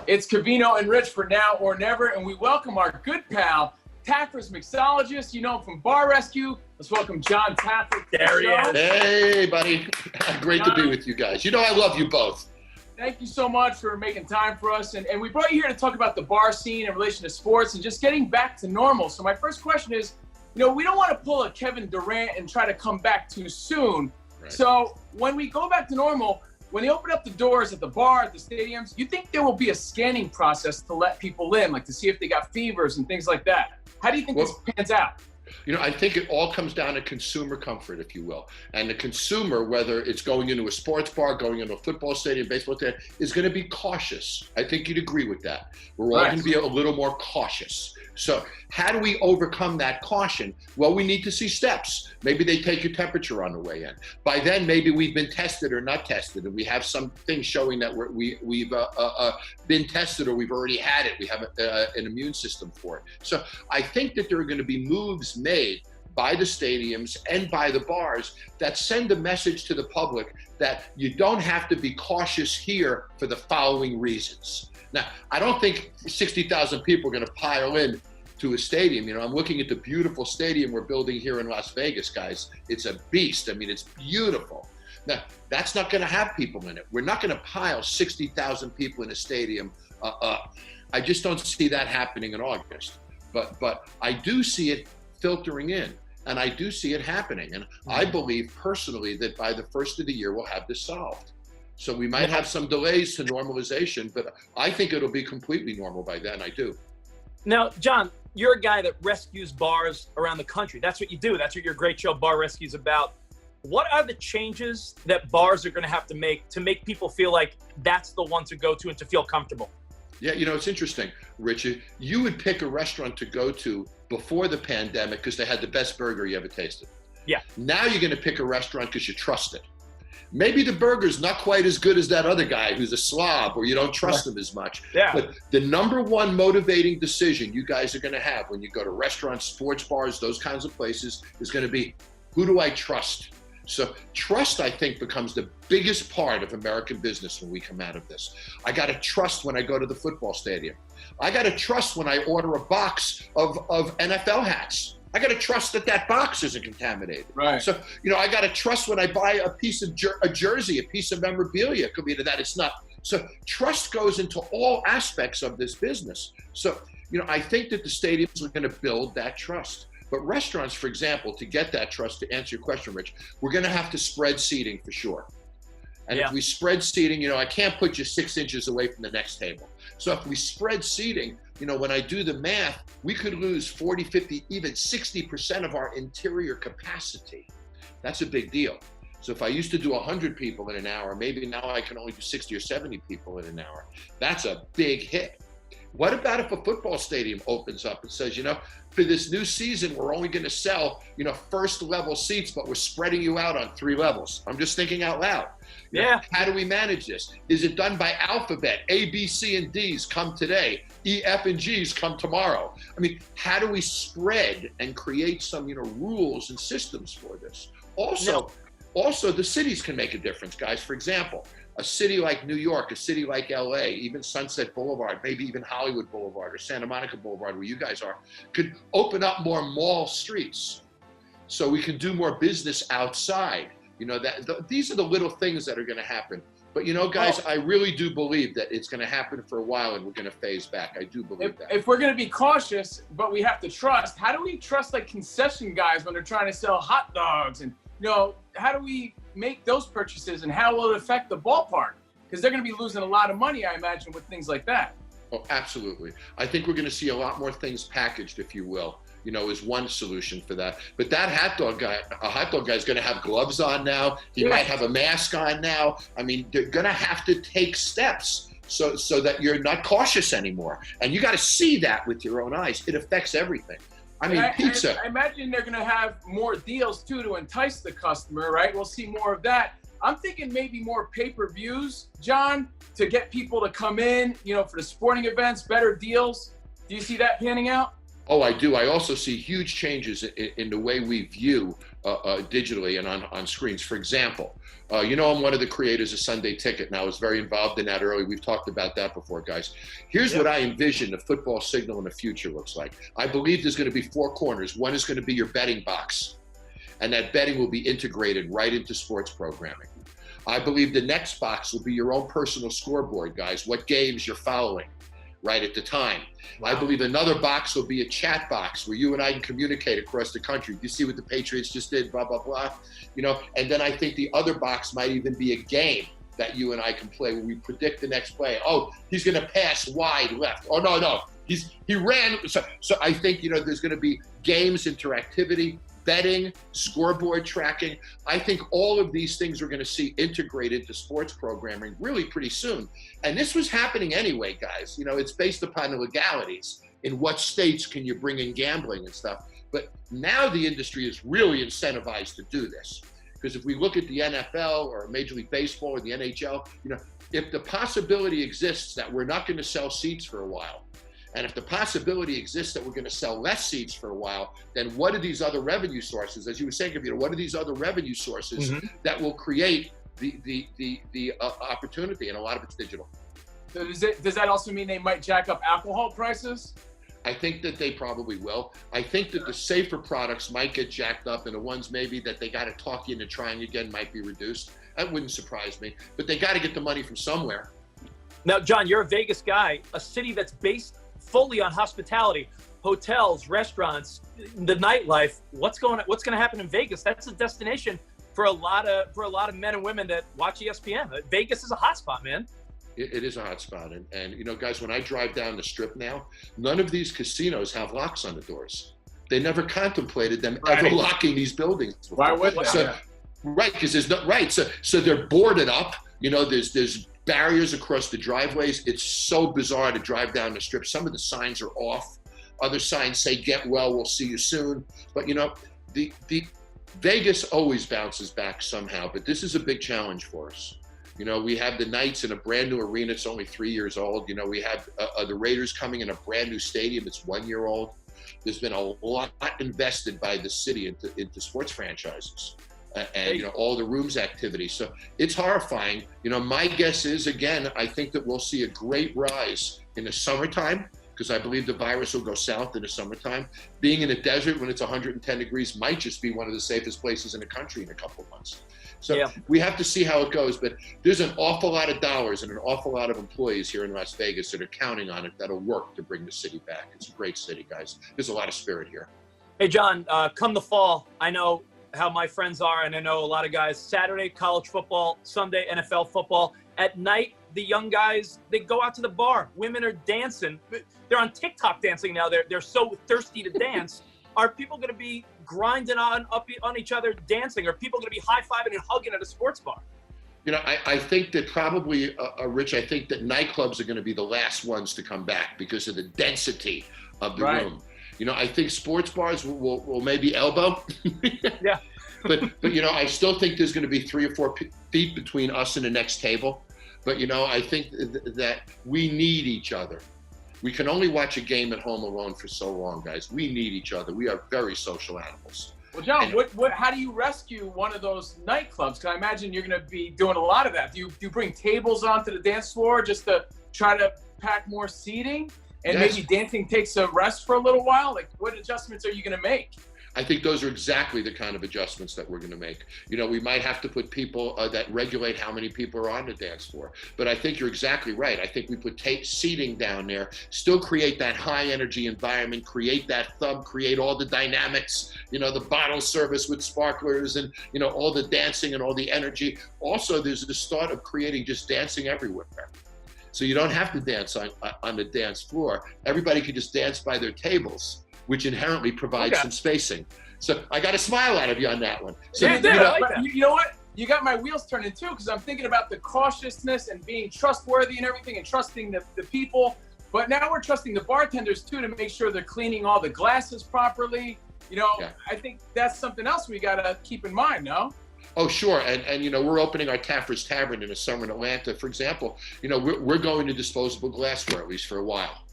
It's Covino and Rich for Now or Never, and we welcome our good pal, Taffer's mixologist. You know him from Bar Rescue. Let's welcome Jon Taffer. There he is. Hey, buddy. Great to be with you guys. You know I love you both. Thank you so much for making time for us. And we brought you here to talk about the bar scene in relation to sports and just getting back to normal. So my first question is, we don't want to pull a Kevin Durant and try to come back too soon. Right. So when we go back to normal, when they open up the doors at the bar, at the stadiums, you think there will be a scanning process to let people in, like to see if they got fevers and things like that? How do you think this pans out? I think it all comes down to consumer comfort, if you will. And the consumer, whether it's going into a sports bar, going into a football stadium, baseball stadium, is going to be cautious. I think you'd agree with that. We're all going to be a little more cautious. So how do we overcome that caution? Well, we need to see steps. Maybe they take your temperature on the way in. By then, maybe we've been tested or not tested, and we have some things showing that we've been tested or we've already had it. We have an immune system for it. So I think that there are going to be moves made by the stadiums and by the bars that send a message to the public that you don't have to be cautious here for the following reasons. Now, I don't think 60,000 people are going to pile in to a stadium. I'm looking at the beautiful stadium we're building here in Las Vegas, guys. It's a beast. I mean, it's beautiful. Now, that's not going to have people in it. We're not going to pile 60,000 people in a stadium. I just don't see that happening in August. But I do see it filtering in, and I do see it happening. And I believe personally that by the first of the year, we'll have this solved. So we might have some delays to normalization, but I think it'll be completely normal by then. I do. Now, Jon, you're a guy that rescues bars around the country. That's what you do. That's what your great show, Bar Rescue, is about. What are the changes that bars are going to have to make people feel like that's the one to go to and to feel comfortable? Yeah, it's interesting, Richard. You would pick a restaurant to go to before the pandemic because they had the best burger you ever tasted. Yeah. Now you're going to pick a restaurant because you trust it. Maybe the burger's not quite as good as that other guy who's a slob or you don't trust him as much. Yeah. But the number one motivating decision you guys are going to have when you go to restaurants, sports bars, those kinds of places is going to be, who do I trust? So trust, I think, becomes the biggest part of American business when we come out of this. I got to trust when I go to the football stadium. I got to trust when I order a box of NFL hats. I got to trust that box isn't contaminated. Right. So, I got to trust when I buy a piece of a jersey, a piece of memorabilia, it could be that it's not. So trust goes into all aspects of this business. So, I think that the stadiums are going to build that trust. But restaurants, for example, to get that trust, to answer your question, Rich, we're going to have to spread seating for sure. And if we spread seating, I can't put you 6 inches away from the next table. So if we spread seating, when I do the math, we could lose 40, 50, even 60% of our interior capacity. That's a big deal. So if I used to do 100 people in an hour, maybe now I can only do 60 or 70 people in an hour. That's a big hit. What about if a football stadium opens up and says, for this new season, we're only going to sell, first level seats, but we're spreading you out on 3 levels. I'm just thinking out loud. How do we manage this? Is it done by alphabet? A, B, C, and D's come today. E, F, and G's come tomorrow. I mean, how do we spread and create some, rules and systems for this? Also, the cities can make a difference, guys. For example, a city like New York, a city like LA, even Sunset Boulevard, maybe even Hollywood Boulevard or Santa Monica Boulevard, where you guys are, could open up more mall streets so we can do more business outside. These are the little things that are going to happen. But guys, I really do believe that it's going to happen for a while and we're going to phase back. I do believe that. If we're going to be cautious, but we have to trust, how do we trust like concession guys when they're trying to sell hot dogs? And, how do we make those purchases and how will it affect the ballpark? Because they're going to be losing a lot of money, I imagine, with things like that. Oh, absolutely. I think we're going to see a lot more things packaged, if you will, is one solution for that. But that a hot dog guy is going to have gloves on now. He might have a mask on now. I mean, they're going to have to take steps so that you're not cautious anymore. And you got to see that with your own eyes. It affects everything. I mean, pizza. I imagine they're going to have more deals, too, to entice the customer, right? We'll see more of that. I'm thinking maybe more pay-per-views, Jon, to get people to come in, for the sporting events, better deals. Do you see that panning out? Oh, I do. I also see huge changes in the way we view digitally and on screens. For example, I'm one of the creators of Sunday Ticket, and I was very involved in that early. We've talked about that before, guys. Here's what I envision the football signal in the future looks like. I believe there's going to be 4 corners. One is going to be your betting box, and that betting will be integrated right into sports programming. I believe the next box will be your own personal scoreboard, guys, what games you're following right at the time. Wow. I believe another box will be a chat box where you and I can communicate across the country. You see what the Patriots just did, blah, blah, blah. And then I think the other box might even be a game that you and I can play where we predict the next play. Oh, he's going to pass wide left. Oh, no. He ran. So I think, there's going to be games, interactivity, betting, scoreboard tracking. I think all of these things we're going to see integrated to sports programming really pretty soon. And this was happening anyway, guys. It's based upon the legalities. In what states can you bring in gambling and stuff? But now the industry is really incentivized to do this. Because if we look at the NFL or Major League Baseball or the NHL, if the possibility exists that we're not going to sell seats for a while, and if the possibility exists that we're going to sell less seats for a while, then what are these other revenue sources? As you were saying, what are these other revenue sources that will create the opportunity? And a lot of it's digital. So does that also mean they might jack up alcohol prices? I think that they probably will. I think that the safer products might get jacked up, and the ones maybe that they got to talk you into trying again might be reduced. That wouldn't surprise me. But they got to get the money from somewhere. Now, John, you're a Vegas guy, a city that's based fully on hospitality, hotels, restaurants, the nightlife. What's going to happen in Vegas? That's a destination for a lot of men and women that watch ESPN. Vegas is a hotspot, man. It is a hotspot, and guys, when I drive down the Strip now, none of these casinos have locks on the doors. They never contemplated them ever locking these buildings before. Why would they? Right, because there's no right. So they're boarded up. There's barriers across the driveways. It's so bizarre to drive down the Strip. Some of the signs are off. Other signs say "Get well, we'll see you soon." But the Vegas always bounces back somehow. But this is a big challenge for us. We have the Knights in a brand new arena. It's only 3 years old. We have the Raiders coming in a brand new stadium. It's 1 year old. There's been a lot invested by the city into sports franchises. And all the rooms activity. So it's horrifying. My guess is, again, I think that we'll see a great rise in the summertime, because I believe the virus will go south in the summertime. Being in a desert when it's 110 degrees might just be one of the safest places in the country in a couple of months. So we have to see how it goes, but there's an awful lot of dollars and an awful lot of employees here in Las Vegas that are counting on it that'll work to bring the city back. It's a great city, guys. There's a lot of spirit here. Hey, John, come the fall, I know how my friends are, and I know a lot of guys. Saturday, college football. Sunday, NFL football. At night, the young guys, they go out to the bar. Women are dancing. They're on TikTok dancing now. They're so thirsty to dance. Are people going to be grinding on each other dancing? Are people going to be high-fiving and hugging at a sports bar? I think that probably, Rich, I think that nightclubs are going to be the last ones to come back because of the density of the room. I think sports bars will maybe elbow. Yeah. But I still think there's going to be 3 or 4 feet between us and the next table. But, I think that we need each other. We can only watch a game at home alone for so long, guys. We need each other. We are very social animals. Well, John, how do you rescue one of those nightclubs? Because I imagine you're going to be doing a lot of that. Do you bring tables onto the dance floor just to try to pack more seating? And maybe dancing takes a rest for a little while? Like, what adjustments are you going to make? I think those are exactly the kind of adjustments that we're going to make. We might have to put people that regulate how many people are on the dance floor. But I think you're exactly right. I think we put seating down there, still create that high energy environment, create that thumb, create all the dynamics, the bottle service with sparklers and, all the dancing and all the energy. Also, there's the start of creating just dancing everywhere. So you don't have to dance on the dance floor. Everybody can just dance by their tables, which inherently provides some spacing. So I got a smile out of you on that one. So, I like that. You know what? You got my wheels turning too, because I'm thinking about the cautiousness and being trustworthy and everything and trusting the people. But now we're trusting the bartenders too to make sure they're cleaning all the glasses properly. I think that's something else we got to keep in mind, no? Oh, sure. And we're opening our Taffer's Tavern in the summer in Atlanta, for example. We're going to disposable glassware, at least for a while.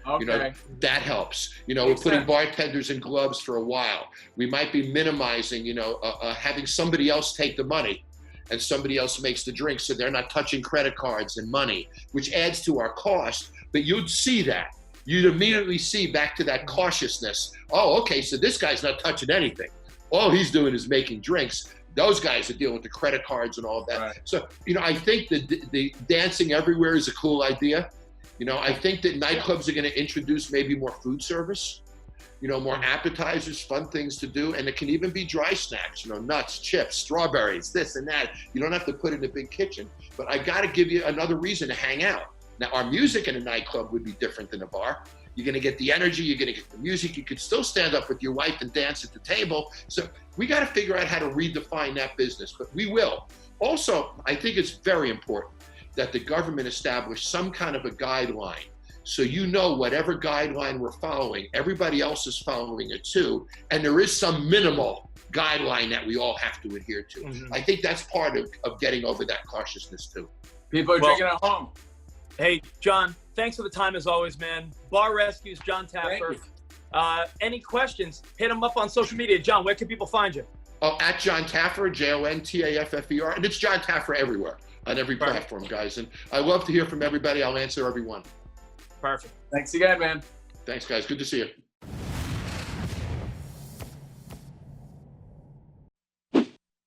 Okay. That helps. We're putting bartenders in gloves for a while. We might be minimizing, having somebody else take the money and somebody else makes the drinks so they're not touching credit cards and money, which adds to our cost. But you'd see that. You'd immediately see back to that cautiousness. Oh, okay, so this guy's not touching anything. All he's doing is making drinks. Those guys are dealing with the credit cards and all of that. Right. So, I think that the dancing everywhere is a cool idea. I think that nightclubs are going to introduce maybe more food service, more appetizers, fun things to do. And it can even be dry snacks, nuts, chips, strawberries, this and that. You don't have to put it in a big kitchen. But I got to give you another reason to hang out. Now, our music in a nightclub would be different than a bar. You're going to get the energy. You're going to get the music. You could still stand up with your wife and dance at the table. So we got to figure out how to redefine that business, but we will. Also, I think it's very important that the government establish some kind of a guideline. So whatever guideline we're following, everybody else is following it too. And there is some minimal guideline that we all have to adhere to. Mm-hmm. I think that's part of getting over that cautiousness too. People are drinking at home. Hey, Jon, thanks for the time as always, man. Bar Rescues, Jon Taffer. Any questions, hit him up on social media. Jon, where can people find you? Oh, at Jon Taffer, JonTaffer. And it's Jon Taffer everywhere, on every platform, guys. And I love to hear from everybody. I'll answer everyone. Perfect. Thanks again, man. Thanks, guys. Good to see you.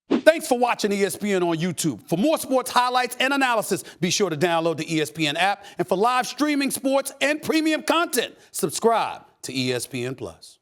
Thanks for watching ESPN on YouTube. For more sports highlights and analysis, be sure to download the ESPN app. And for live streaming sports and premium content, subscribe to ESPN+.